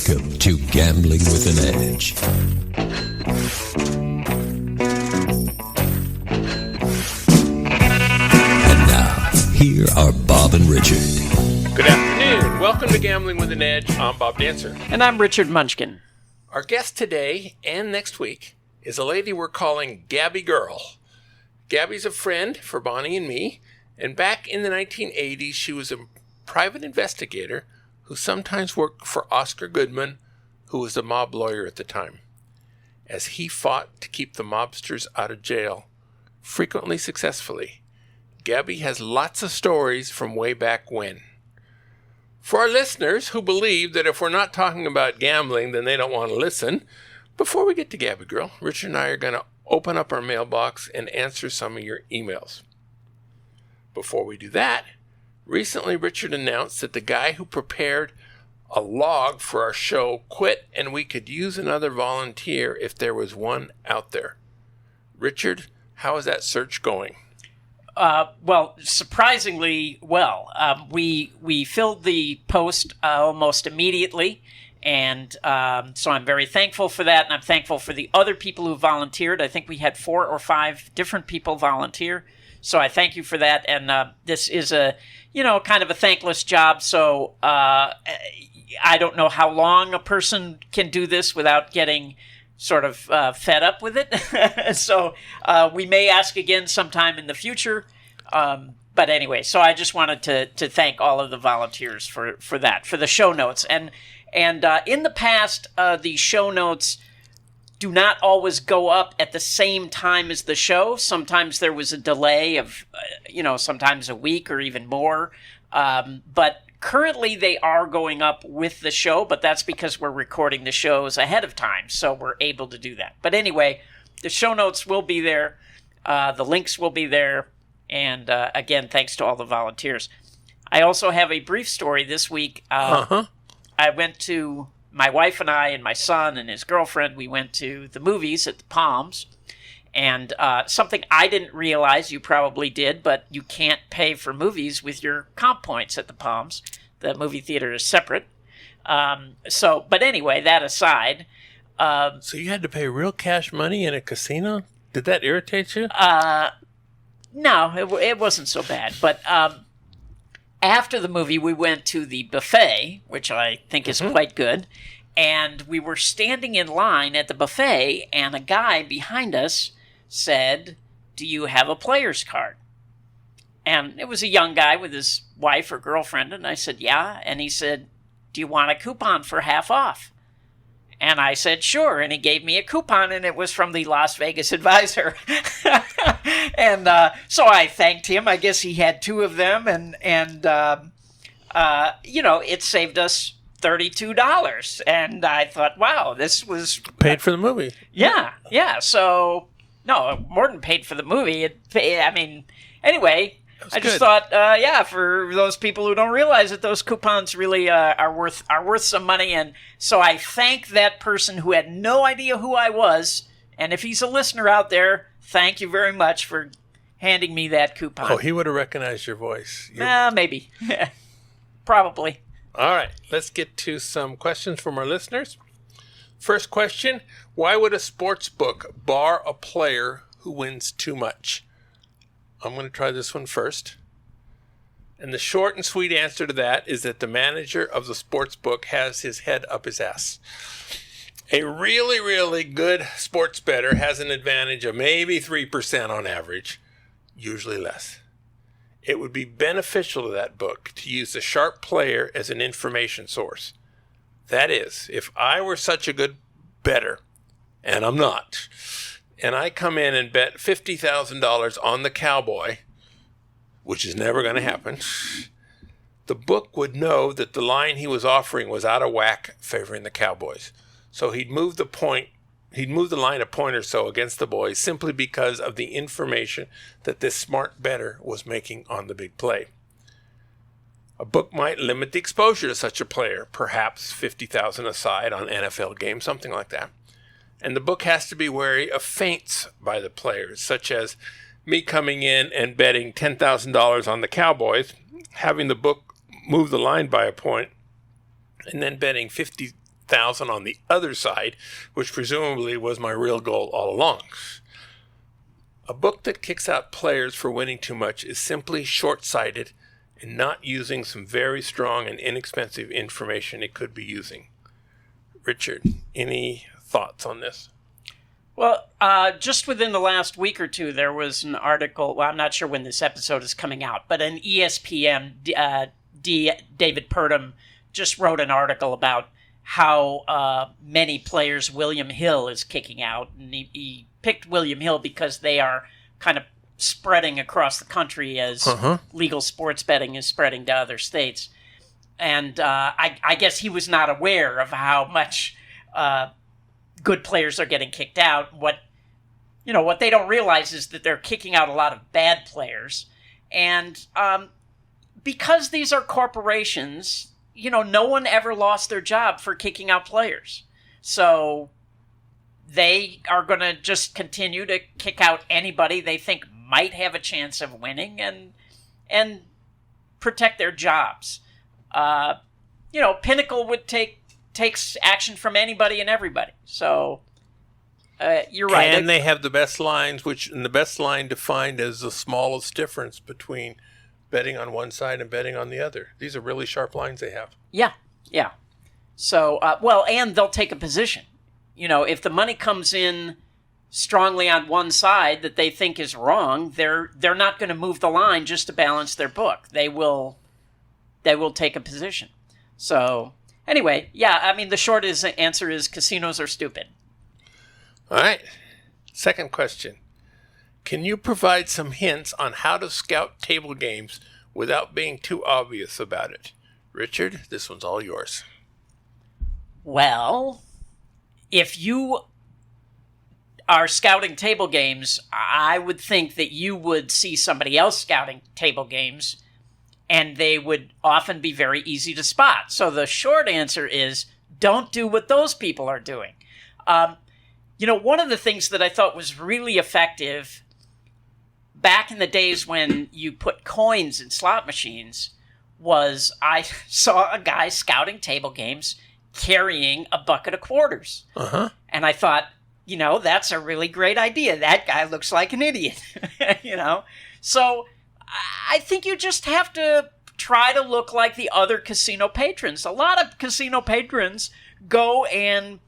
Welcome to Gambling with an Edge. And now, here are Bob and Richard. Good afternoon. Welcome to Gambling with an Edge. I'm Bob Dancer. And I'm Richard Munchkin. Our guest today and next week is a lady we're calling Gabby Girl. Gabby's a friend for Bonnie and me, and back in the 1980s, she was a private investigator who sometimes worked for Oscar Goodman, who was a mob lawyer at the time, as he fought to keep the mobsters out of jail, frequently successfully. Gabby has lots of stories from way back when. For our listeners who believe that if we're not talking about gambling, then they don't want to listen, before we get to Gabby Girl, Richard and I are going to open up our mailbox and answer some of your emails. Before we do that, recently Richard announced that the guy who prepared a log for our show quit and we could use another volunteer if there was one out there. Richard, how is that search going? Well, surprisingly well. We filled the post almost immediately, and so I'm very thankful for that, and I'm thankful for the other people who volunteered. I think we had 4 or 5 different people volunteer, so I thank you for that. And this is a, kind of a thankless job, so I don't know how long a person can do this without getting sort of fed up with it. So we may ask again sometime in the future. But anyway, so I just wanted to thank all of the volunteers for that, for the show notes. And in the past, the show notes do not always go up at the same time as the show. Sometimes there was a delay of, sometimes a week or even more. But currently they are going up with the show, but that's because we're recording the shows ahead of time, so we're able to do that. But anyway, the show notes will be there. The links will be there. And again, thanks to all the volunteers. I also have a brief story this week. I went to, my wife and I and my son and his girlfriend, we went to the movies at the Palms. And something I didn't realize, you probably did, but you can't pay for movies with your comp points at the Palms. The movie theater is separate. But anyway, that aside. So you had to pay real cash money in a casino? Did that irritate you? No, it wasn't so bad. But after the movie, we went to the buffet, which I think is quite good. And we were standing in line at the buffet, and a guy behind us said, "Do you have a player's card?" And it was a young guy with his wife or girlfriend, and I said, "Yeah." And he said, "Do you want a coupon for half off?" And I said, "Sure." And he gave me a coupon, and it was from the Las Vegas Advisor. And so I thanked him. I guess he had 2 of them, and it saved us $32. And I thought, wow, this was... Paid for the movie. Yeah. So, no, more than paid for the movie. Anyway... I just thought, for those people who don't realize it, those coupons really are worth some money, and so I thank that person who had no idea who I was, and if he's a listener out there, thank you very much for handing me that coupon. Oh, he would have recognized your voice. Maybe. Probably. All right, let's get to some questions from our listeners. First question, why would a sports book bar a player who wins too much? I'm going to try this one first. And the short and sweet answer to that is that the manager of the sports book has his head up his ass. A really, really good sports bettor has an advantage of maybe 3% on average, usually less. It would be beneficial to that book to use the sharp player as an information source. That is, if I were such a good bettor, and I'm not, and I come in and bet $50,000 on the Cowboy, which is never going to happen, the book would know that the line he was offering was out of whack favoring the Cowboys. So he'd move the line a point or so against the boys simply because of the information that this smart bettor was making on the big play. A book might limit the exposure to such a player, perhaps $50,000 aside on NFL games, something like that. And the book has to be wary of feints by the players, such as me coming in and betting $10,000 on the Cowboys, having the book move the line by a point, and then betting $50,000 100,000 on the other side, which presumably was my real goal all along. A book that kicks out players for winning too much is simply short-sighted and not using some very strong and inexpensive information it could be using. Richard, any thoughts on this? Well, just within the last week or two, there was an article. Well, I'm not sure when this episode is coming out, but an ESPN, David Purdom, just wrote an article about how many players William Hill is kicking out. And he picked William Hill because they are kind of spreading across the country as legal sports betting is spreading to other states. And I guess he was not aware of how much good players are getting kicked out. What they don't realize is that they're kicking out a lot of bad players. And because these are corporations, no one ever lost their job for kicking out players. So they are going to just continue to kick out anybody they think might have a chance of winning and protect their jobs. Pinnacle would takes action from anybody and everybody. So you're right. And they have the best lines, the best line defined as the smallest difference between betting on one side and betting on the other. These are really sharp lines they have. Yeah. So, and they'll take a position. If the money comes in strongly on one side that they think is wrong, they're not going to move the line just to balance their book. They will take a position. So anyway, the short answer is casinos are stupid. All right. Second question. Can you provide some hints on how to scout table games without being too obvious about it? Richard, this one's all yours. Well, if you are scouting table games, I would think that you would see somebody else scouting table games, and they would often be very easy to spot. So the short answer is don't do what those people are doing. One of the things that I thought was really effective back in the days when you put coins in slot machines was I saw a guy scouting table games carrying a bucket of quarters. And I thought, that's a really great idea. That guy looks like an idiot, So I think you just have to try to look like the other casino patrons. A lot of casino patrons go and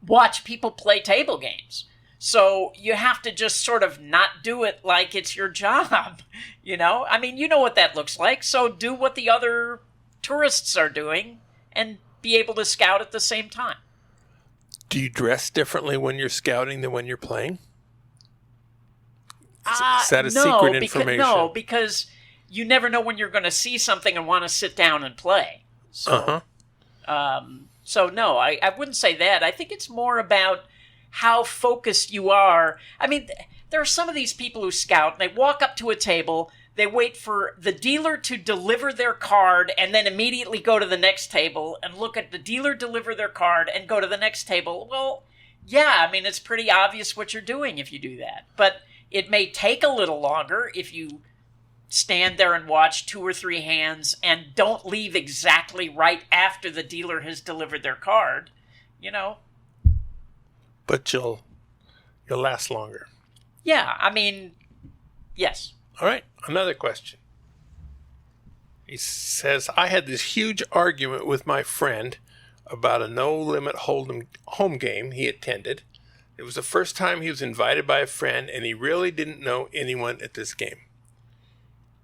watch people play table games. So you have to just sort of not do it like it's your job, you know what that looks like. So do what the other tourists are doing and be able to scout at the same time. Do you dress differently when you're scouting than when you're playing? Is that a secret information? No, because you never know when you're going to see something and want to sit down and play. So, so no, I wouldn't say that. I think it's more about how focused you are. I mean, there are some of these people who scout, and they walk up to a table, they wait for the dealer to deliver their card, and then immediately go to the next table and look at the dealer deliver their card and go to the next table. Well, yeah, I mean, it's pretty obvious what you're doing if you do that. But it may take a little longer if you stand there and watch 2 or 3 hands and don't leave exactly right after the dealer has delivered their card, But you'll last longer. Yeah, I mean, yes. All right, another question. He says, I had this huge argument with my friend about a no-limit hold'em home game he attended. It was the first time he was invited by a friend, and he really didn't know anyone at this game.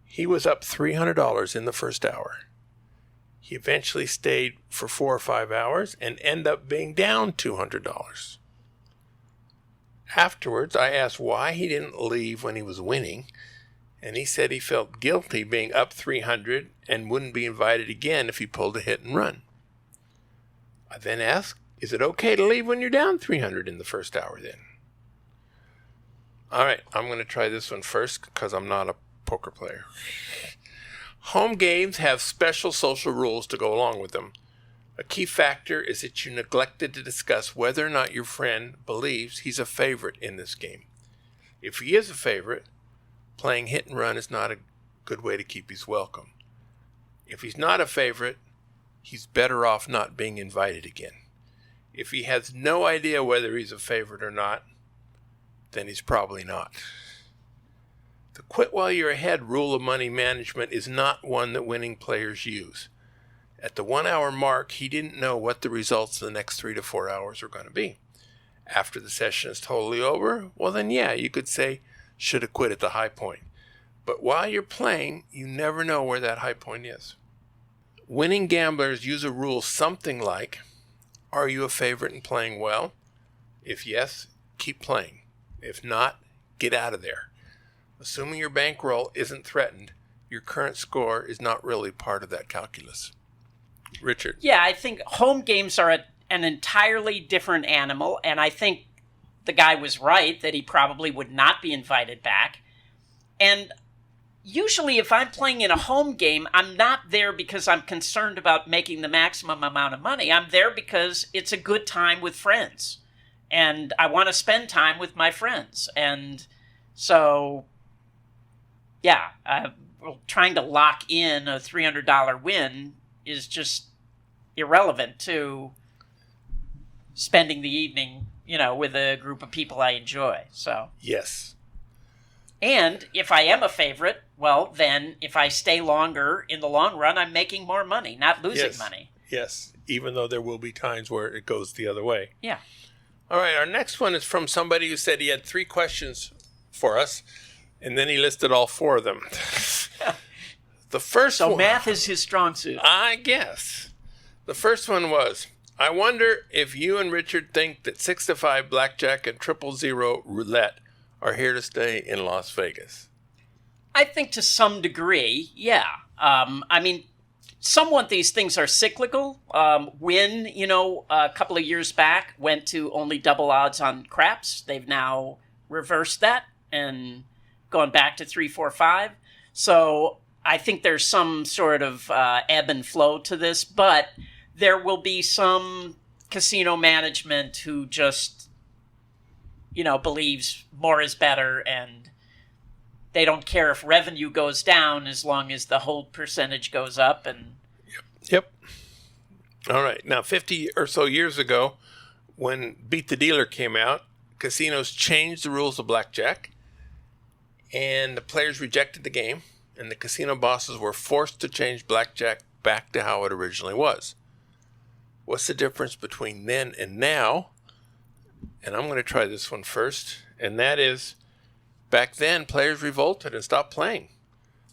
He was up $300 in the first hour. He eventually stayed for 4 or 5 hours and ended up being down $200. Afterwards, I asked why he didn't leave when he was winning, and he said he felt guilty being up $300 and wouldn't be invited again if he pulled a hit and run. I then asked, is it okay to leave when you're down $300 in the first hour then? All right, I'm going to try this one first because I'm not a poker player. Home games have special social rules to go along with them. A key factor is that you neglected to discuss whether or not your friend believes he's a favorite in this game. If he is a favorite, playing hit and run is not a good way to keep his welcome. If he's not a favorite, he's better off not being invited again. If he has no idea whether he's a favorite or not, then he's probably not. The quit while you're ahead rule of money management is not one that winning players use. At the 1 hour mark, he didn't know what the results of the next 3 to 4 hours were going to be. After the session is totally over, well then yeah, you could say, should have quit at the high point. But while you're playing, you never know where that high point is. Winning gamblers use a rule something like, are you a favorite and playing well? If yes, keep playing. If not, get out of there. Assuming your bankroll isn't threatened, your current score is not really part of that calculus. Richard? Yeah, I think home games are an entirely different animal, and I think the guy was right that he probably would not be invited back. And usually if I'm playing in a home game, I'm not there because I'm concerned about making the maximum amount of money. I'm there because it's a good time with friends, and I want to spend time with my friends. And so, yeah, trying to lock in a $300 win is just irrelevant to spending the evening, with a group of people I enjoy. So yes. And if I am a favorite, well, then if I stay longer in the long run, I'm making more money, not losing money. Yes, even though there will be times where it goes the other way. Yeah. All right, our next one is from somebody who said he had 3 questions for us, and then he listed all 4 of them. The first So one, math is his strong suit. I guess. The first one was, I wonder if you and Richard think that 6 to 5 blackjack and 000 roulette are here to stay in Las Vegas. I think to some degree, yeah. I mean, somewhat these things are cyclical. Wynn, a couple of years back, went to only double odds on craps. They've now reversed that and gone back to 3, 4, 5. So I think there's some sort of ebb and flow to this, but there will be some casino management who just, believes more is better, and they don't care if revenue goes down as long as the hold percentage goes up. And Yep. All right. Now, 50 or so years ago, when Beat the Dealer came out, casinos changed the rules of blackjack, and the players rejected the game, and the casino bosses were forced to change blackjack back to how it originally was. What's the difference between then and now? And I'm going to try this one first, and that is, back then, players revolted and stopped playing.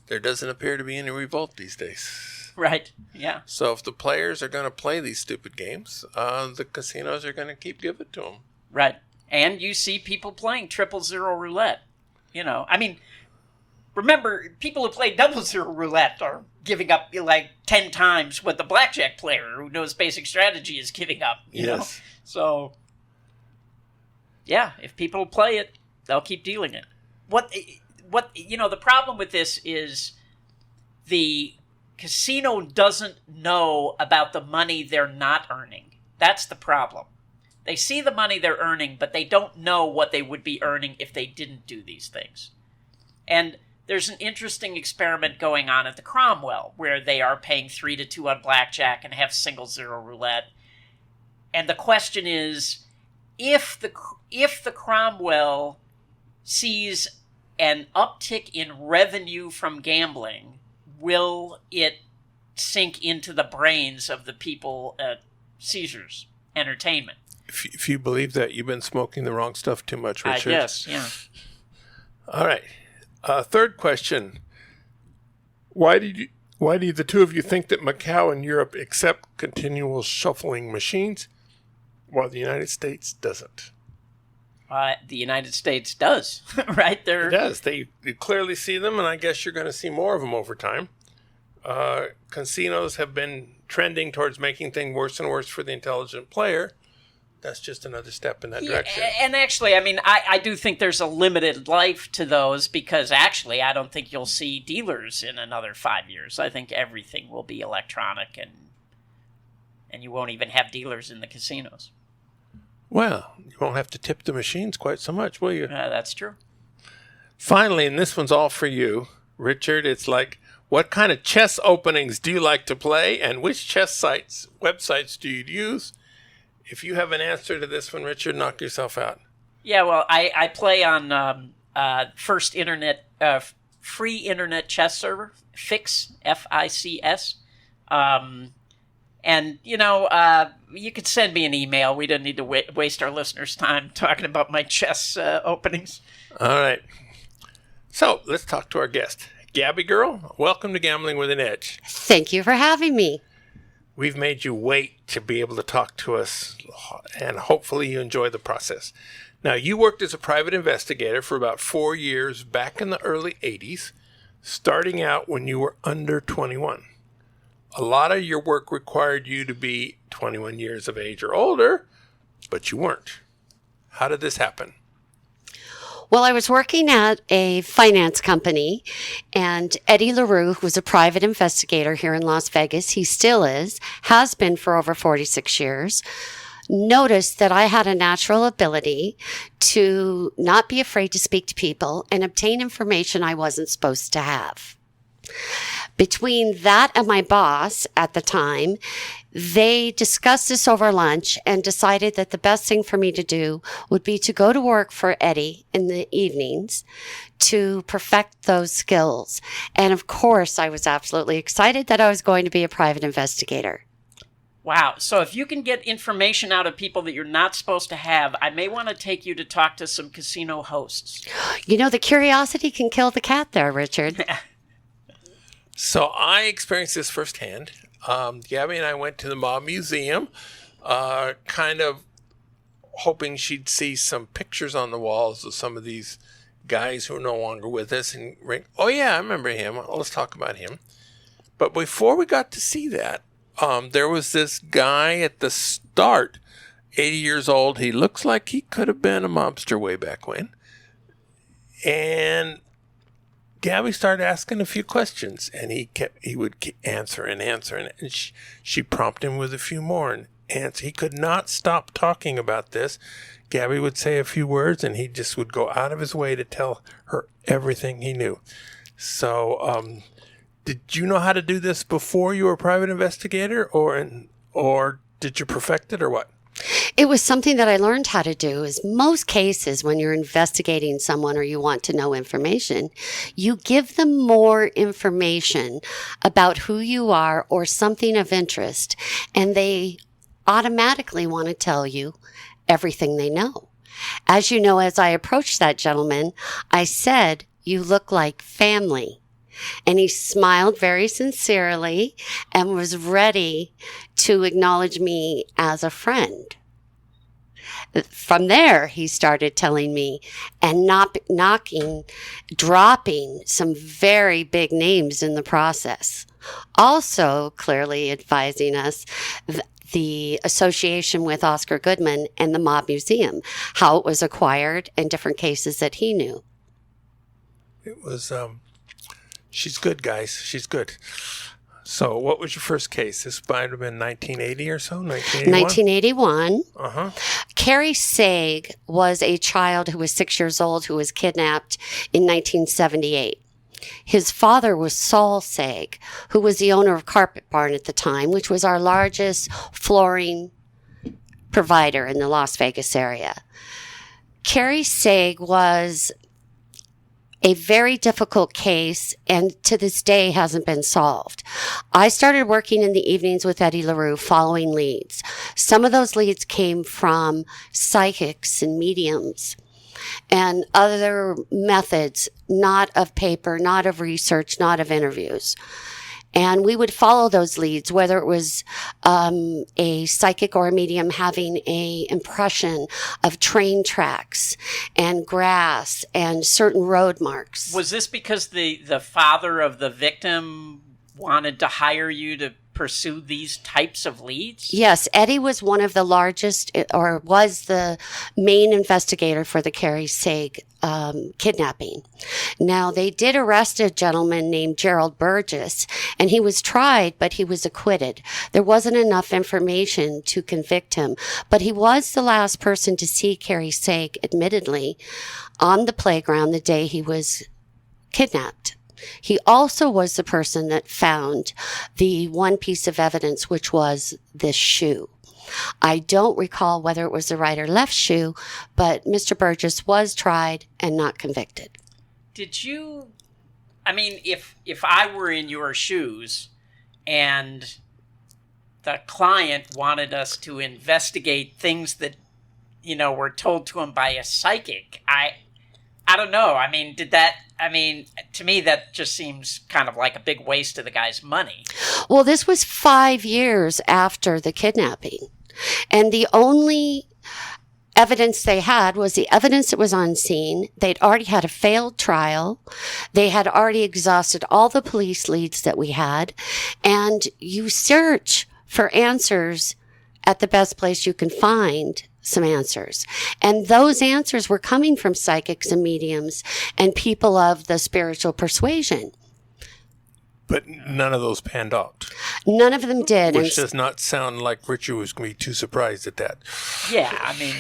There doesn't appear to be any revolt these days. Right, yeah. So if the players are going to play these stupid games, the casinos are going to keep giving it to them. Right. And you see people playing 000 roulette. Remember, people who play 000 roulette are giving up like 10 times what the blackjack player who knows basic strategy is giving up. You know? So, yeah, if people play it, they'll keep dealing it. The problem with this is the casino doesn't know about the money they're not earning. That's the problem. They see the money they're earning, but they don't know what they would be earning if they didn't do these things. And there's an interesting experiment going on at the Cromwell where they are paying 3 to 2 on blackjack and have 0 roulette. And the question is, if the Cromwell sees an uptick in revenue from gambling, will it sink into the brains of the people at Caesars Entertainment? If you believe that, you've been smoking the wrong stuff too much, Richard. Yes, yeah. All right. Third question. Why do the two of you think that Macau and Europe accept continual shuffling machines while the United States doesn't? The United States does, right? It does. You clearly see them, and I guess you're going to see more of them over time. Casinos have been trending towards making things worse and worse for the intelligent player. That's just another step in that direction. And actually, I do think there's a limited life to those because actually I don't think you'll see dealers in another 5 years. I think everything will be electronic and you won't even have dealers in the casinos. Well, you won't have to tip the machines quite so much, will you? That's true. Finally, and this one's all for you, Richard, it's like, what kind of chess openings do you like to play, and which chess websites do you use? If you have an answer to this one, Richard, knock yourself out. Yeah, well, I play on first internet free internet chess server, Fix, Fics. And, you could send me an email. We don't need to waste our listeners' time talking about my chess openings. All right. So let's talk to our guest. Gabby Girl, welcome to Gambling with an Edge. Thank you for having me. We've made you wait to be able to talk to us, and hopefully you enjoy the process. Now, you worked as a private investigator for about 4 years back in the early 80s, starting out when you were under 21. A lot of your work required you to be 21 years of age or older, but you weren't. How did this happen? Well, I was working at a finance company, and Eddie LaRaue, who was a private investigator here in Las Vegas, he still is, has been for over 46 years, noticed that I had a natural ability to not be afraid to speak to people and obtain information I wasn't supposed to have. Between that and my boss at the time, they discussed this over lunch and decided that the best thing for me to do would be to go to work for Eddie in the evenings to perfect those skills. And of course, I was absolutely excited that I was going to be a private investigator. Wow. So if you can get information out of people that you're not supposed to have, I may want to take you to talk to some casino hosts. The curiosity can kill the cat there, Richard. So I experienced this firsthand. Gabby and I went to the Mob Museum, kind of hoping she'd see some pictures on the walls of some of these guys who are no longer with us. And oh yeah, I remember him. Let's talk about him. But before we got to see that, there was this guy at the start, 80 years old. He looks like he could have been a mobster way back when. And Gabby started asking a few questions, and he would answer, and she prompted him with a few more, and answer. He could not stop talking about this. Gabby would say a few words, and he just would go out of his way to tell her everything he knew. So, did you know how to do this before you were a private investigator, or did you perfect it, or what? It was something that I learned how to do. Is most cases when you're investigating someone or you want to know information, you give them more information about who you are or something of interest, and they automatically want to tell you everything they know. As you know, as I approached that gentleman, I said, "You look like family." And he smiled very sincerely and was ready to acknowledge me as a friend. From there, he started telling me and dropping some very big names in the process. Also clearly advising us the association with Oscar Goodman and the Mob Museum, how it was acquired, and different cases that he knew. It was, she's good, guys. She's good. So what was your first case? This might have been 1980 or so, 1981? 1981. Cary Sayegh was a child who was 6 years old who was kidnapped in 1978. His father was Saul Sayegh, who was the owner of Carpet Barn at the time, which was our largest flooring provider in the Las Vegas area. Cary Sayegh was a very difficult case, and to this day hasn't been solved. I started working in the evenings with Eddie LaRaue following leads. Some of those leads came from psychics and mediums and other methods, not of paper, not of research, not of interviews. And we would follow those leads, whether it was a psychic or a medium having a impression of train tracks and grass and certain road marks. Was this because the father of the victim wanted to hire you to pursue these types of leads? Yes, Eddie was one of the largest, or was the main investigator for the Cary Sayegh kidnapping. Now, they did arrest a gentleman named Gerald Burgess, and he was tried, but he was acquitted. There wasn't enough information to convict him, but he was the last person to see Cary Sayegh, admittedly, on the playground the day he was kidnapped. He also was the person that found the one piece of evidence, which was this shoe. I don't recall whether it was the right or left shoe, but Mr. Burgess was tried and not convicted. Did you, I mean, if I were in your shoes and the client wanted us to investigate things that, were told to him by a psychic, I don't know. I mean, to me, that just seems kind of like a big waste of the guy's money. Well, this was 5 years after the kidnapping. And the only evidence they had was the evidence that was on scene. They'd already had a failed trial. They had already exhausted all the police leads that we had. And you search for answers at the best place you can find some answers. And those answers were coming from psychics and mediums and people of the spiritual persuasion. But none of those panned out. None of them did. Which does not sound like Richard was going to be too surprised at that. Yeah, I mean...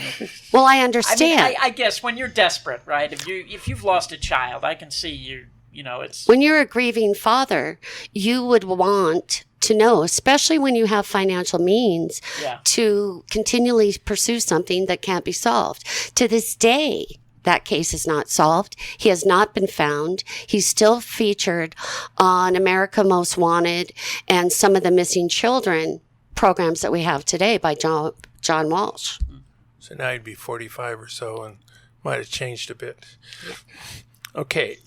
Well, I understand. I guess when you're desperate, right? If you've lost a child, I can see it's... When you're a grieving father, you would want to know, especially when you have financial means, to continually pursue something that can't be solved. To this day, that case is not solved. He has not been found. He's still featured on America Most Wanted and some of the missing children programs that we have today by John Walsh. So now he'd be 45 or so and might have changed a bit. Okay.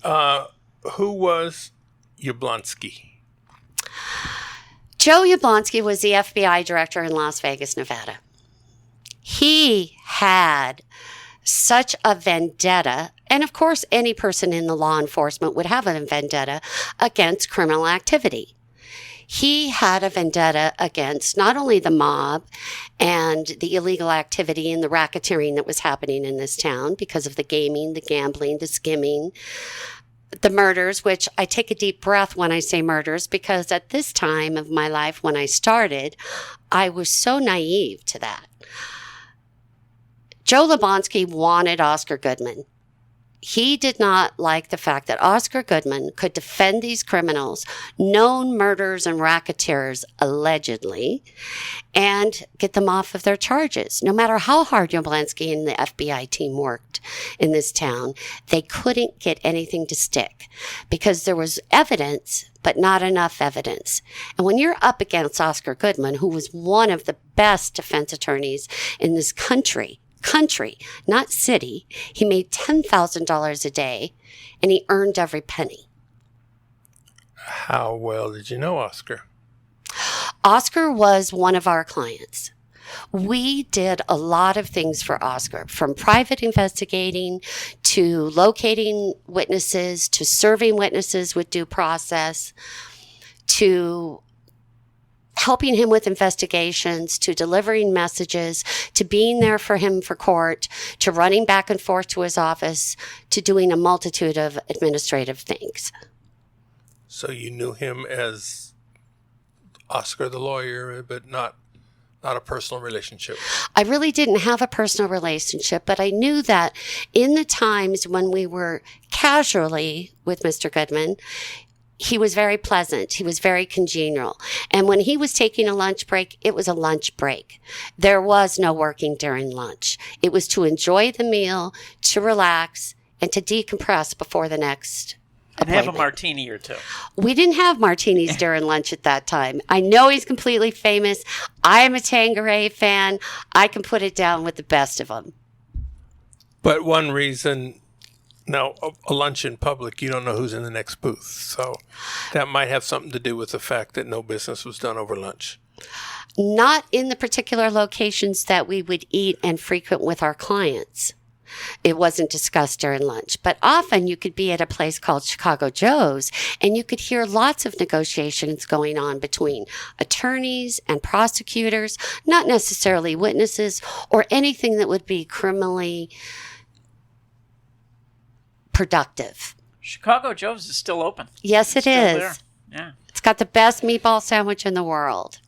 Who was Yablonsky? Joe Yablonsky was the FBI director in Las Vegas, Nevada. He had such a vendetta, and of course any person in the law enforcement would have a vendetta against criminal activity. He had a vendetta against not only the mob and the illegal activity and the racketeering that was happening in this town because of the gaming, the gambling, the skimming, the murders, which I take a deep breath when I say murders, because at this time of my life when I started, I was so naive to that. Joe Yablonsky wanted Oscar Goodman. He did not like the fact that Oscar Goodman could defend these criminals, known murderers and racketeers, allegedly, and get them off of their charges. No matter how hard Yablonsky and the FBI team worked in this town, they couldn't get anything to stick because there was evidence, but not enough evidence. And when you're up against Oscar Goodman, who was one of the best defense attorneys in this country, not city. He made $10,000 a day, and he earned every penny. How well did you know Oscar? Oscar was one of our clients. We did a lot of things for Oscar, from private investigating to locating witnesses to serving witnesses with due process to helping him with investigations, to delivering messages, to being there for him for court, to running back and forth to his office, to doing a multitude of administrative things. So you knew him as Oscar the lawyer, but not a personal relationship. I really didn't have a personal relationship, but I knew that in the times when we were casually with Mr. Goodman, he was very pleasant. He was very congenial. And when he was taking a lunch break, it was a lunch break. There was no working during lunch. It was to enjoy the meal, to relax, and to decompress before the next appointment. Have a martini or two. We didn't have martinis during lunch at that time. I know he's completely famous. I am a Tanqueray fan. I can put it down with the best of them. But one reason... Now, a lunch in public, you don't know who's in the next booth. So that might have something to do with the fact that no business was done over lunch. Not in the particular locations that we would eat and frequent with our clients. It wasn't discussed during lunch. But often you could be at a place called Chicago Joe's and you could hear lots of negotiations going on between attorneys and prosecutors, not necessarily witnesses or anything that would be criminally productive. Chicago Joe's is still open. Yes, it is. There. Yeah. It's got the best meatball sandwich in the world.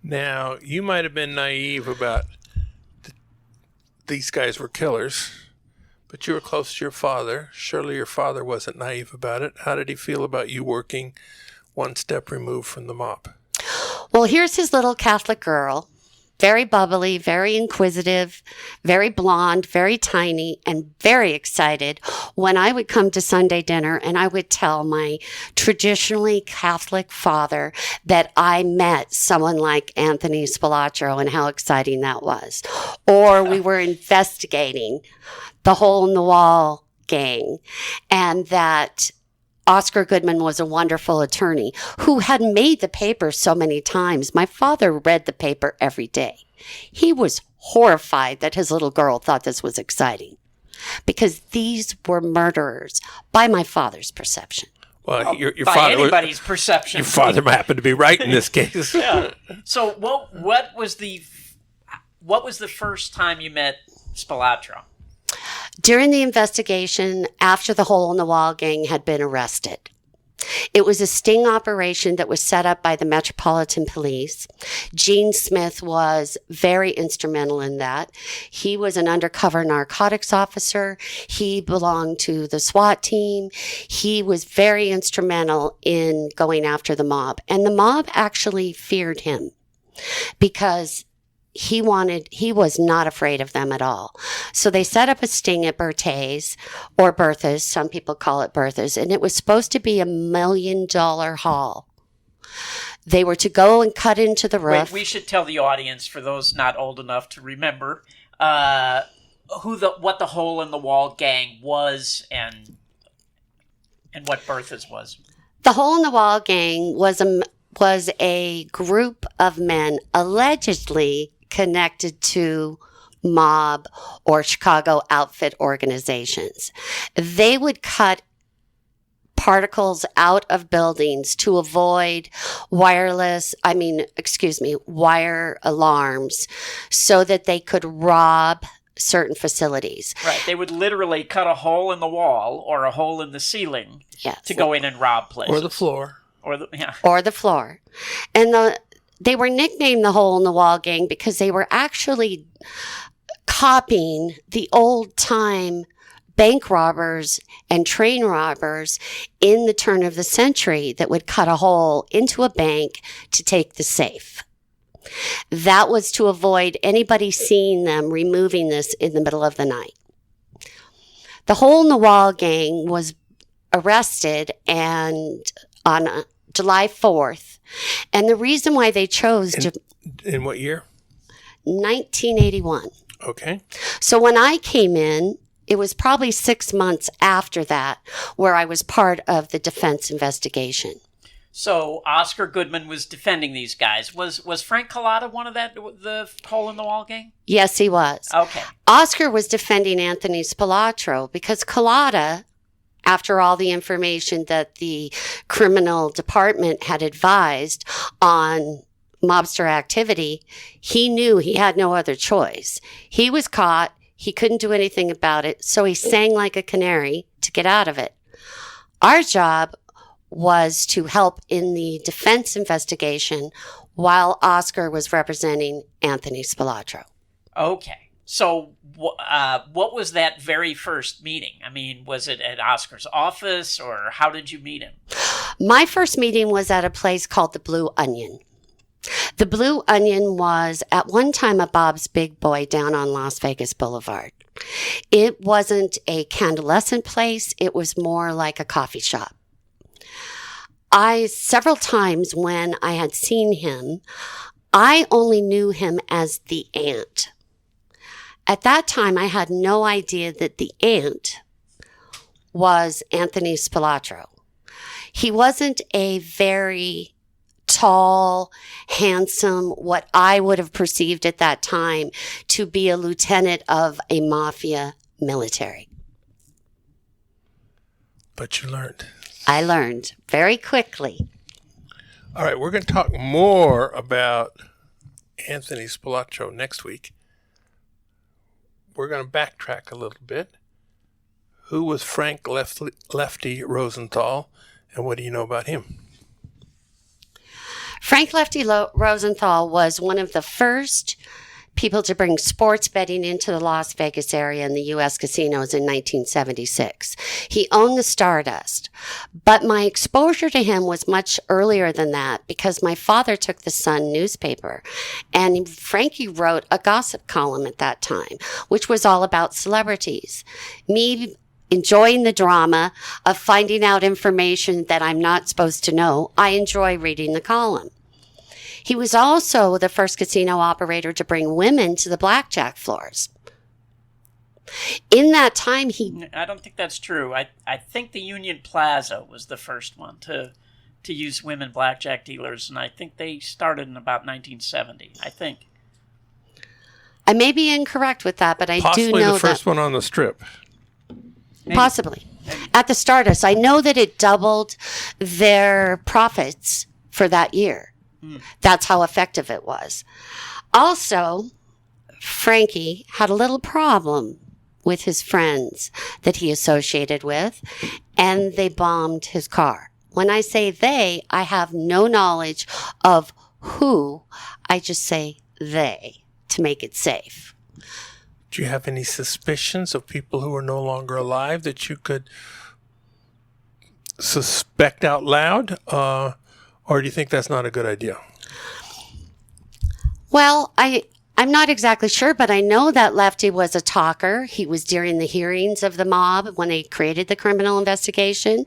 Now, you might have been naive about these guys were killers, but you were close to your father. Surely your father wasn't naive about it. How did he feel about you working one step removed from the mob? Well, here's his little Catholic girl very bubbly, very inquisitive, very blonde, very tiny, and very excited when I would come to Sunday dinner and I would tell my traditionally Catholic father that I met someone like Anthony Spilotro and how exciting that was. Or we were investigating the Hole in the Wall gang, and that Oscar Goodman was a wonderful attorney who had made the paper so many times. My father read the paper every day. He was horrified that his little girl thought this was exciting because these were murderers by my father's perception. Well, your by father, anybody's perception. Your father happened to be right in this case. Yeah. So what was the first time you met Spilotro? During the investigation after the Hole in the Wall gang had been arrested. It was a sting operation that was set up by the Metropolitan Police. Gene Smith was very instrumental in that. He was an undercover narcotics officer. He belonged to the SWAT team. He was very instrumental in going after the mob. And the mob actually feared him because he was not afraid of them at all. So they set up a sting at Bertha's, or Bertha's, some people call it Bertha's, and it was supposed to be $1 million haul. They were to go and cut into the roof. Wait, we should tell the audience, for those not old enough to remember, what the Hole in the Wall gang was and what Bertha's was. The Hole in the Wall gang was a group of men allegedly connected to mob or Chicago outfit organizations. They would cut particles out of buildings to avoid wire alarms so that they could rob certain facilities. Right. They would literally cut a hole in the wall or a hole in the ceiling to go in and rob places. Or the floor. Or the floor. And they were nicknamed the Hole in the Wall gang because they were actually copying the old-time bank robbers and train robbers in the turn of the century that would cut a hole into a bank to take the safe. That was to avoid anybody seeing them removing this in the middle of the night. The Hole in the Wall gang was arrested and on July 4th. And the reason why they chose in what year? 1981. Okay. So when I came in, it was probably 6 months after that where I was part of the defense investigation. So Oscar Goodman was defending these guys. Was Frank Cullotta one of the Hole in the Wall gang? Yes, he was. Okay. Oscar was defending Anthony Spilotro because Cullotta, after all the information that the criminal department had advised on mobster activity, he knew he had no other choice. He was caught. He couldn't do anything about it, so he sang like a canary to get out of it. Our job was to help in the defense investigation while Oscar was representing Anthony Spilotro. Okay. So what was that very first meeting? I mean, was it at Oscar's office, or how did you meet him? My first meeting was at a place called the Blue Onion. The Blue Onion was at one time a Bob's Big Boy down on Las Vegas Boulevard. It wasn't a candlescent place. It was more like a coffee shop. Several times when I had seen him, I only knew him as the aunt. At that time, I had no idea that the aunt was Anthony Spilotro. He wasn't a very tall, handsome, what I would have perceived at that time to be a lieutenant of a mafia military. But you learned. I learned very quickly. All right, we're going to talk more about Anthony Spilotro next week. We're going to backtrack a little bit. Who was Frank Lefty Rosenthal, and what do you know about him? Frank Lefty Rosenthal was one of the first people to bring sports betting into the Las Vegas area and the U.S. casinos in 1976. He owned the Stardust, but my exposure to him was much earlier than that because my father took the Sun newspaper, and Frankie wrote a gossip column at that time, which was all about celebrities. Me enjoying the drama of finding out information that I'm not supposed to know, I enjoy reading the column. He was also the first casino operator to bring women to the blackjack floors. In that time, I don't think that's true. I think the Union Plaza was the first one to use women blackjack dealers, and I think they started in about 1970, I think. I may be incorrect with that, but I Possibly do know the first that... one on the Strip. Possibly. At the Stardust. I know that it doubled their profits for that year. That's how effective it was. Also, Frankie had a little problem with his friends that he associated with, and they bombed his car. When I say they, I have no knowledge of who. I just say they to make it safe. Do you have any suspicions of people who are no longer alive that you could suspect out loud? Or do you think that's not a good idea? Well, I'm not exactly sure, but I know that Lefty was a talker. He was during the hearings of the mob when they created the criminal investigation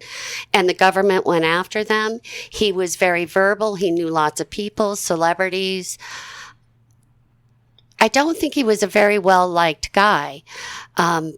and the government went after them. He was very verbal. He knew lots of people, celebrities. I don't think he was a very well-liked guy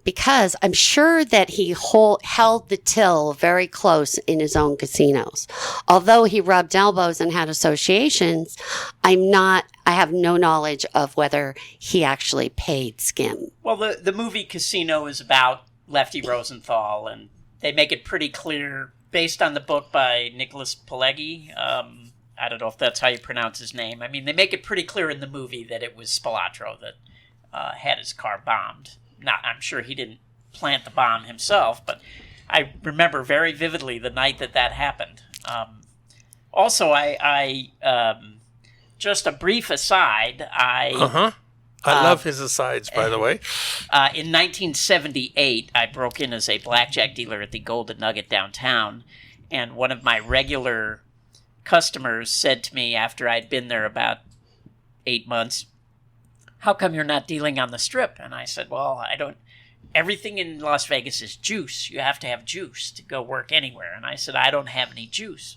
because I'm sure that he held the till very close in his own casinos. Although he rubbed elbows and had associations, I have no knowledge of whether he actually paid skim. Well, the movie Casino is about Lefty Rosenthal, and they make it pretty clear, based on the book by Nicholas Pileggi. I don't know if that's how you pronounce his name. I mean, they make it pretty clear in the movie that it was Spilotro that had his car bombed. Now, I'm sure he didn't plant the bomb himself, but I remember very vividly the night that happened. Also, I just a brief aside, I love his asides, by the way. In 1978, I broke in as a blackjack dealer at the Golden Nugget downtown, and one of my regular customers said to me after I'd been there about 8 months, "How come you're not dealing on the Strip?" And I said, "Well, I don't. Everything in Las Vegas is juice. You have to have juice to go work anywhere." And I said, "I don't have any juice."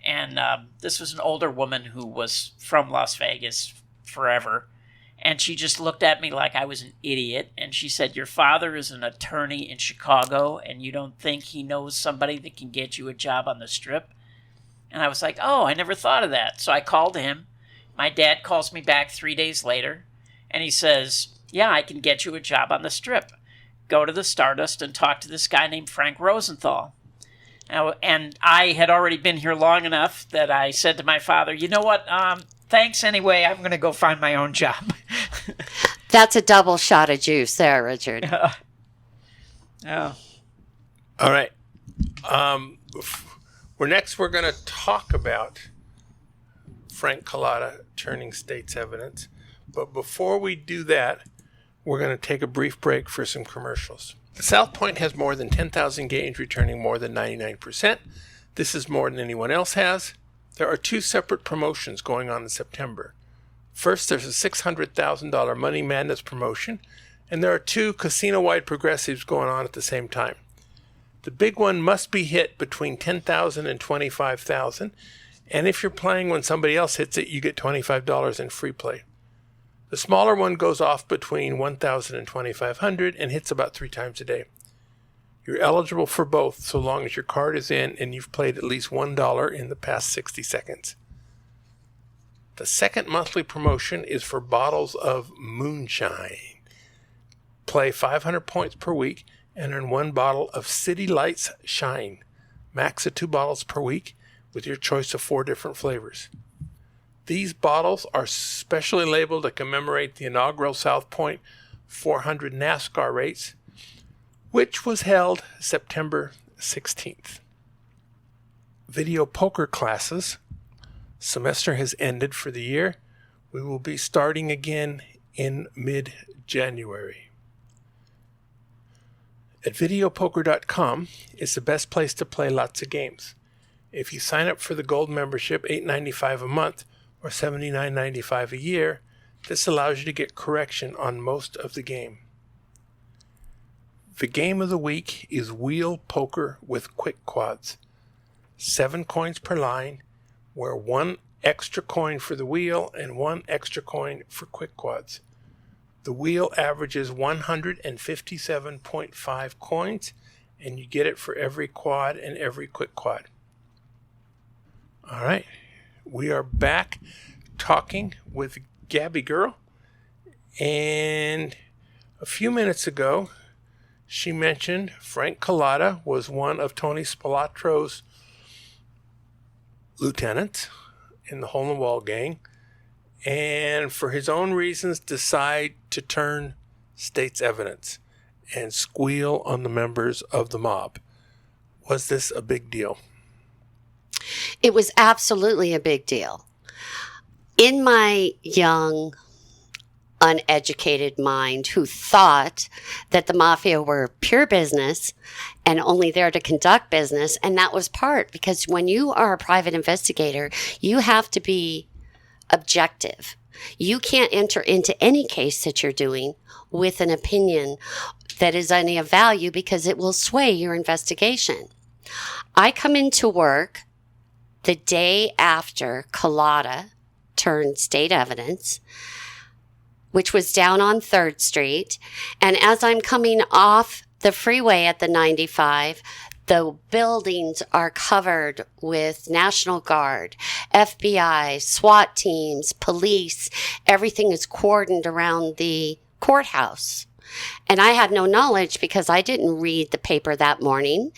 And this was an older woman who was from Las Vegas forever. And she just looked at me like I was an idiot. And she said, "Your father is an attorney in Chicago, and you don't think he knows somebody that can get you a job on the Strip?" And I was like, "Oh, I never thought of that." So I called him. My dad calls me back 3 days later, and he says, "Yeah, I can get you a job on the Strip. Go to the Stardust and talk to this guy named Frank Rosenthal." And I had already been here long enough that I said to my father, "You know what? Thanks anyway. I'm going to go find my own job." That's a double shot of juice there, Richard. Oh. All right. We're going to talk about Frank Cullotta turning state's evidence. But before we do that, we're going to take a brief break for some commercials. South Point has more than 10,000 games, returning more than 99%. This is more than anyone else has. There are two separate promotions going on in September. First, there's a $600,000 Money Madness promotion, and there are two casino-wide progressives going on at the same time. The big one must be hit between $10,000 and $25,000, and if you're playing when somebody else hits it, you get $25 in free play. The smaller one goes off between $1,000 and $2,500 and hits about 3 times a day. You're eligible for both so long as your card is in and you've played at least $1 in the past 60 seconds. The second monthly promotion is for bottles of moonshine. Play 500 points per week and earn 1 bottle of City Lights Shine. Max of 2 bottles per week with your choice of 4 different flavors. These bottles are specially labeled to commemorate the inaugural South Point 400 NASCAR race, which was held September 16th. Video poker classes. Semester has ended for the year. We will be starting again in mid-January. At videopoker.com is the best place to play lots of games. If you sign up for the gold membership, $8.95 a month or $79.95 a year, this allows you to get correction on most of the game. The game of the week is wheel poker with quick quads. 7 coins per line, where 1 extra coin for the wheel and 1 extra coin for quick quads. The wheel averages 157.5 coins, and you get it for every quad and every quick quad. All right, we are back talking with Gabby Girl, and a few minutes ago, she mentioned Frank Cullotta was one of Tony Spilotro's lieutenants in the Hole in the Wall gang, and for his own reasons decide to turn state's evidence and squeal on the members of the mob. Was this a big deal? It was absolutely a big deal. In my young, uneducated mind, who thought that the mafia were pure business and only there to conduct business, and that was part, because when you are a private investigator, you have to be objective. You can't enter into any case that you're doing with an opinion that is any of value, because it will sway your investigation. I come into work the day after Cullotta turned state evidence, which was down on 3rd Street. And as I'm coming off the freeway at the 95, the buildings are covered with National Guard, FBI, SWAT teams, police. Everything is cordoned around the courthouse. And I had no knowledge because I didn't read the paper that morning,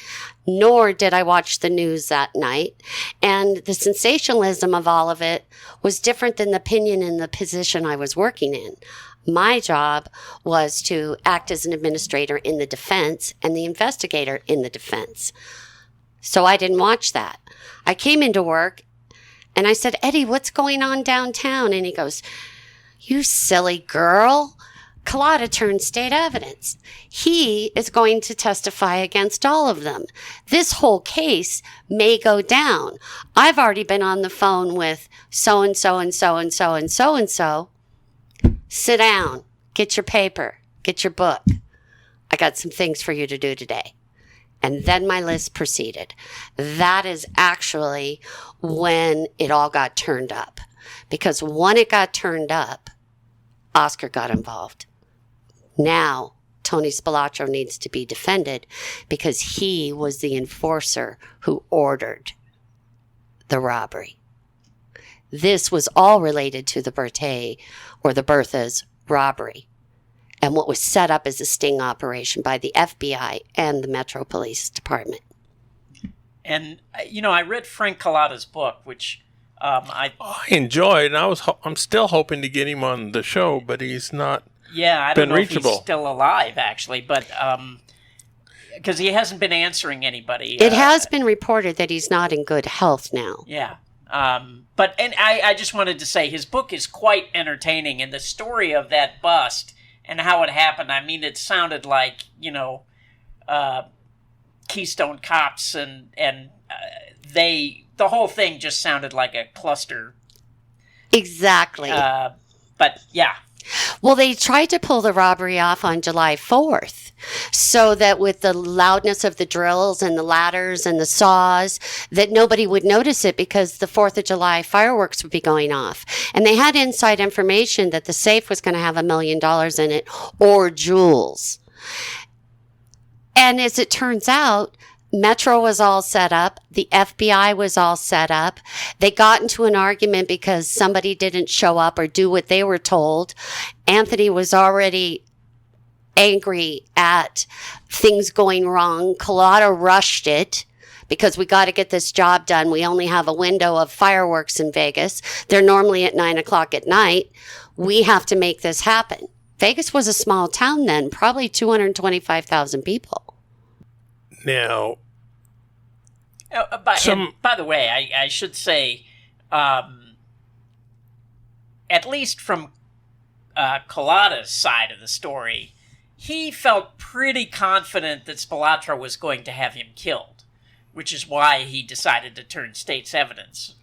nor did I watch the news that night. And the sensationalism of all of it was different than the opinion and the position I was working in. My job was to act as an administrator in the defense and the investigator in the defense. So I didn't watch that. I came into work and I said, "Eddie, what's going on downtown?" And he goes, "You silly girl. Cullotta turned state evidence. He is going to testify against all of them. This whole case may go down. I've already been on the phone with so-and-so and so-and-so and so-and-so. Sit down. Get your paper. Get your book. I got some things for you to do today." And then my list proceeded. That is actually when it all got turned up. Because when it got turned up, Oscar got involved. Now, Tony Spilotro needs to be defended because he was the enforcer who ordered the robbery. This was all related to the Berthe or the Bertha's robbery and what was set up as a sting operation by the FBI and the Metro Police Department. And, I read Frank Cullotta's book, which I enjoyed, and I'm still hoping to get him on the show, but he's not. Yeah, I don't know reachable. if he's still alive, actually, but because he hasn't been answering anybody. It has been reported that he's not in good health now. Yeah. But I just wanted to say his book is quite entertaining, and the story of that bust and how it happened, I mean, it sounded like, Keystone Cops and the whole thing just sounded like a cluster. Exactly. But yeah. Well, they tried to pull the robbery off on July 4th so that with the loudness of the drills and the ladders and the saws that nobody would notice it because the 4th of July fireworks would be going off. And they had inside information that the safe was going to have $1 million in it or jewels. And as it turns out, Metro was all set up. The FBI was all set up. They got into an argument because somebody didn't show up or do what they were told. Anthony was already angry at things going wrong. Cullotta rushed it because we got to get this job done. We only have a window of fireworks in Vegas. They're normally at 9:00 at night. We have to make this happen. Vegas was a small town then, probably 225,000 people. Now, by the way, I should say, at least from Cullotta's side of the story, he felt pretty confident that Spilotro was going to have him killed, which is why he decided to turn state's evidence.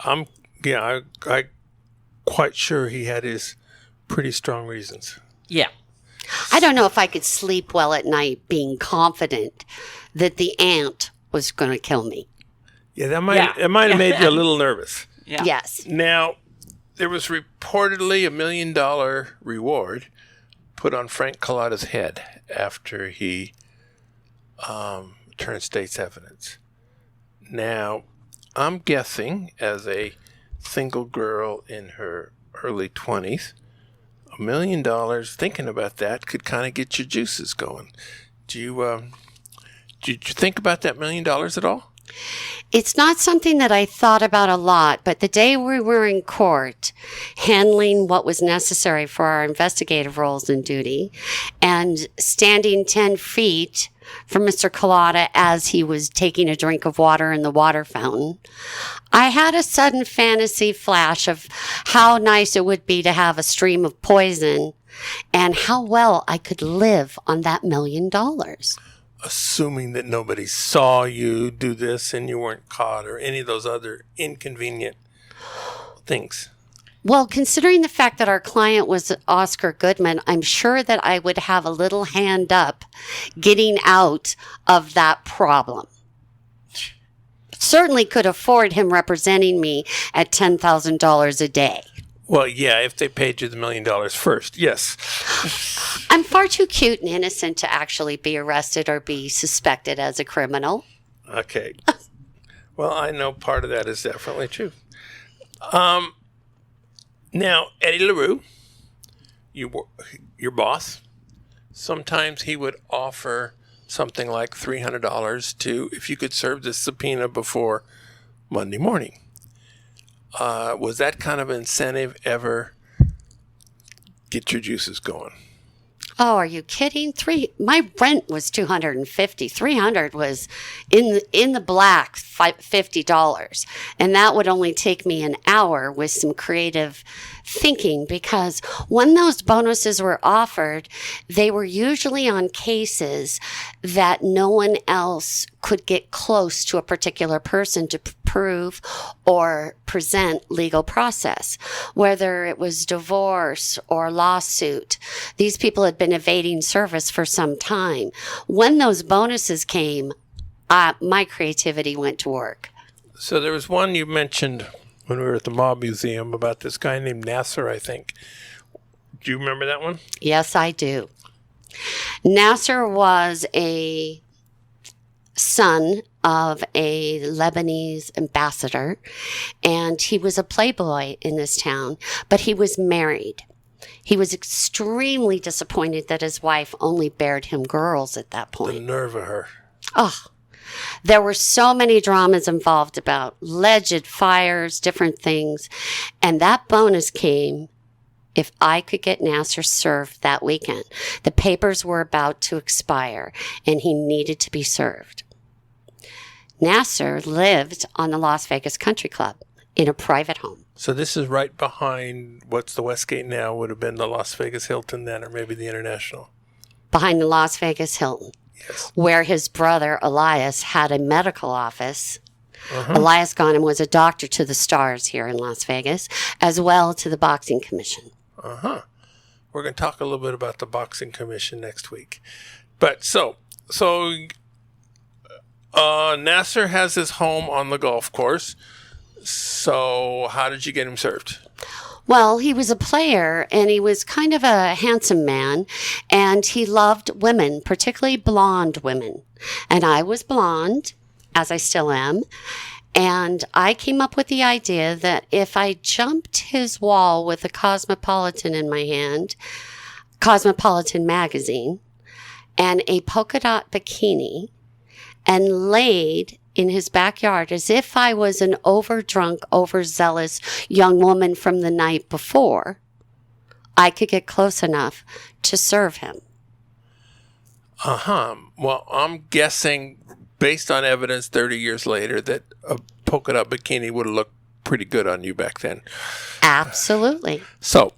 I'm quite sure he had his pretty strong reasons. Yeah. I don't know if I could sleep well at night being confident that the aunt was going to kill me. Yeah, it might have made you a little nervous. Yeah. Yes. Now, there was reportedly $1 million reward put on Frank Cullotta's head after he turned state's evidence. Now, I'm guessing as a single girl in her early 20s, $1 million, thinking about that could kind of get your juices going. Did you think about that $1 million at all? It's not something that I thought about a lot, but the day we were in court handling what was necessary for our investigative roles and duty and standing 10 feet from Mr. Cullotta as he was taking a drink of water in the water fountain, I had a sudden fantasy flash of how nice it would be to have a stream of poison and how well I could live on that $1 million. Assuming that nobody saw you do this and you weren't caught or any of those other inconvenient things. Well, considering the fact that our client was Oscar Goodman, I'm sure that I would have a little hand up getting out of that problem. Certainly could afford him representing me at $10,000 a day. Well, yeah, if they paid you the $1 million first, yes. I'm far too cute and innocent to actually be arrested or be suspected as a criminal. Okay. Well, I know part of that is definitely true. Now, Eddie LaRaue, your boss, sometimes he would offer something like $300 to, if you could serve this subpoena before Monday morning. Was that kind of incentive ever get your juices going? Oh, are you kidding? My rent was $250. $300 was in the black, $50. And that would only take me an hour with some creative thinking, because when those bonuses were offered, they were usually on cases that no one else could get close to a particular person to prove or present legal process, whether it was divorce or lawsuit. These people had been evading service for some time. When those bonuses came, my creativity went to work. So there was one you mentioned when we were at the Mob Museum about this guy named Nasser, I think. Do you remember that one? Yes, I do. Nasser was a son of a Lebanese ambassador, and he was a playboy in this town, but he was married. He was extremely disappointed that his wife only bared him girls at that point. The nerve of her. Oh, there were so many dramas involved about alleged fires, different things. And that bonus came if I could get Nasser served that weekend. The papers were about to expire and he needed to be served. Nasser lived on the Las Vegas Country Club in a private home. So this is right behind what's the Westgate now, would have been the Las Vegas Hilton then, or maybe the International. Behind the Las Vegas Hilton. Yes. Where his brother Elias had a medical office. Elias Ghanem was a doctor to the stars here in Las Vegas, as well to the Boxing Commission. We're going to talk a little bit about the Boxing Commission next week. But so Nasser has his home on the golf course. So how did you get him served? Well, he was a player, and he was kind of a handsome man, and he loved women, particularly blonde women. And I was blonde, as I still am, and I came up with the idea that if I jumped his wall with a Cosmopolitan in my hand, Cosmopolitan magazine, and a polka dot bikini, and laid in his backyard as if I was an overdrunk, overzealous young woman from the night before, I could get close enough to serve him. Well, I'm guessing, based on evidence 30 years later, that a polka dot bikini would have looked pretty good on you back then. Absolutely. So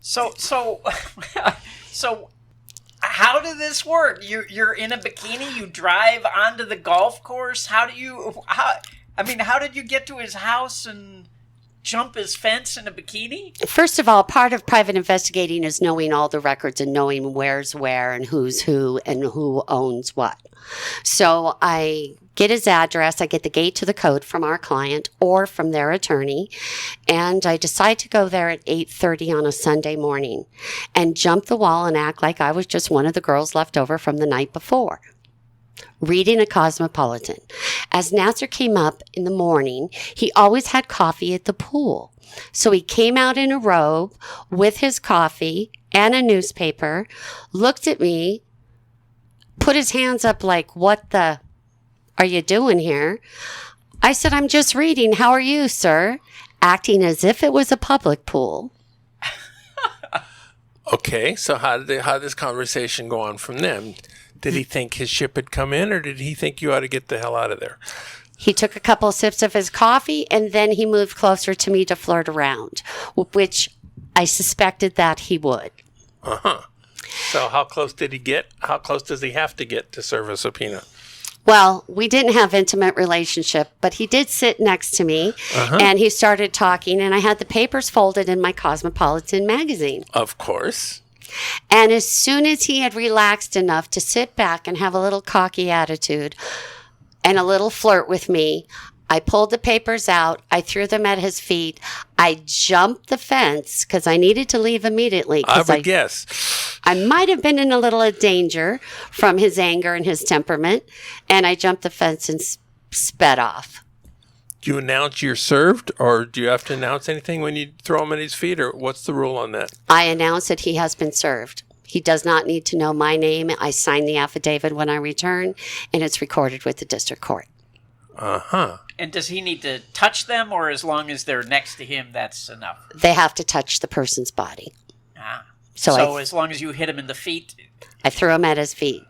how did this work? You're in a bikini. You drive onto the golf course. How did you get to his house and jump his fence in a bikini? First of all, part of private investigating is knowing all the records and knowing where's where and who's who and who owns what. So I get his address, I get the gate to the code from our client or from their attorney, and I decide to go there at 8:30 on a Sunday morning and jump the wall and act like I was just one of the girls left over from the night before, reading a Cosmopolitan. As Nasser came up in the morning, he always had coffee at the pool. So he came out in a robe with his coffee and a newspaper, looked at me, put his hands up like, "What the are you doing here?" I said, "I'm just reading. How are you, sir?" Acting as if it was a public pool. Okay, so how did this conversation go on from them? Did he think his ship had come in, or did he think you ought to get the hell out of there? He took a couple of sips of his coffee, and then he moved closer to me to flirt around, which I suspected that he would. Uh-huh. So how close did he get? How close does he have to get to serve a subpoena? Well, we didn't have intimate relationship, but he did sit next to me, and he started talking, and I had the papers folded in my Cosmopolitan magazine. Of course. And as soon as he had relaxed enough to sit back and have a little cocky attitude and a little flirt with me, I pulled the papers out. I threw them at his feet. I jumped the fence because I needed to leave immediately. I would guess. I might have been in a little danger from his anger and his temperament. And I jumped the fence and sped off. Do you announce you're served, or do you have to announce anything when you throw him at his feet, or what's the rule on that? I announce that he has been served. He does not need to know my name. I sign the affidavit when I return, and it's recorded with the district court. Uh-huh. And does he need to touch them, or as long as they're next to him, that's enough? They have to touch the person's body. Ah. So as long as you hit him in the feet? I threw him at his feet.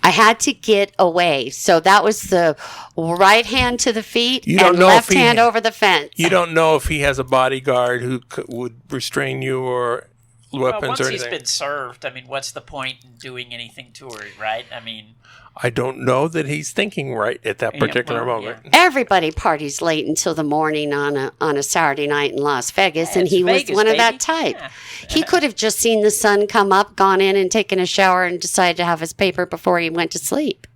I had to get away. So that was the right hand to the feet and left hand over the fence. You don't know if he has a bodyguard who would restrain you or weapons or anything? Once he's been served, I mean, what's the point in doing anything to her, right? I mean... I don't know that he's thinking right at that particular moment. Yeah. Everybody parties late until the morning on a Saturday night in Las Vegas, and he was one of that type. Yeah. He could have just seen the sun come up, gone in and taken a shower, and decided to have his paper before he went to sleep.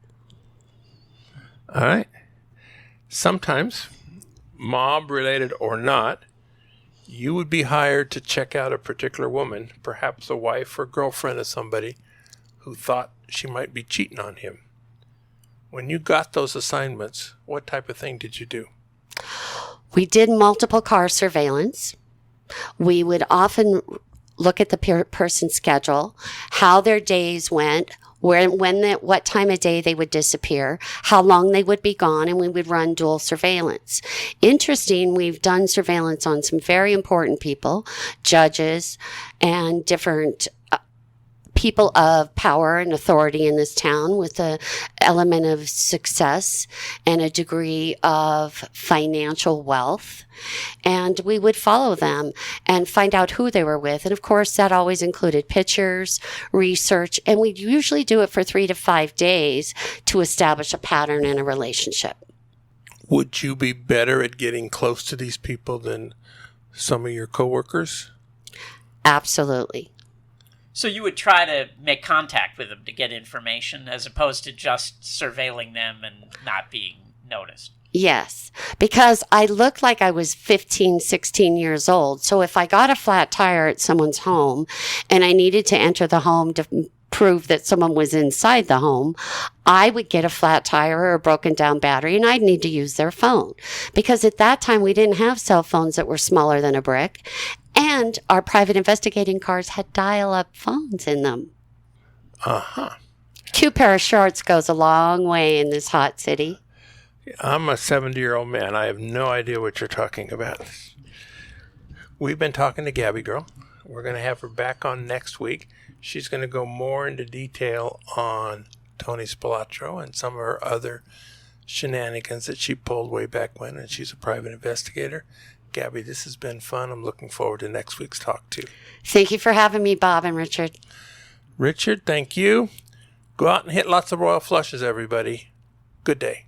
All right. Sometimes, mob-related or not, you would be hired to check out a particular woman, perhaps a wife or girlfriend of somebody who thought she might be cheating on him. When you got those assignments, what type of thing did you do? We did multiple car surveillance. We would often look at the person's schedule, how their days went, what time of day they would disappear, how long they would be gone, and we would run dual surveillance. Interesting, we've done surveillance on some very important people, judges, and different people of power and authority in this town with an element of success and a degree of financial wealth. And we would follow them and find out who they were with. And of course, that always included pictures, research, and we'd usually do it for 3 to 5 days to establish a pattern in a relationship. Would you be better at getting close to these people than some of your coworkers? Absolutely. So you would try to make contact with them to get information as opposed to just surveilling them and not being noticed? Yes, because I looked like I was 15, 16 years old. So if I got a flat tire at someone's home and I needed to enter the home to prove that someone was inside the home, I would get a flat tire or a broken down battery and I'd need to use their phone. Because at that time we didn't have cell phones that were smaller than a brick. And our private investigating cars had dial-up phones in them. Uh-huh. 2 pair of shorts goes a long way in this hot city. I'm a 70-year-old man. I have no idea what you're talking about. We've been talking to Gabby Girl. We're going to have her back on next week. She's going to go more into detail on Tony Spilotro and some of her other shenanigans that she pulled way back when, and she's a private investigator. Gabby, this has been fun. I'm looking forward to next week's talk, too. Thank you for having me, Bob and Richard. Richard, thank you. Go out and hit lots of royal flushes, everybody. Good day.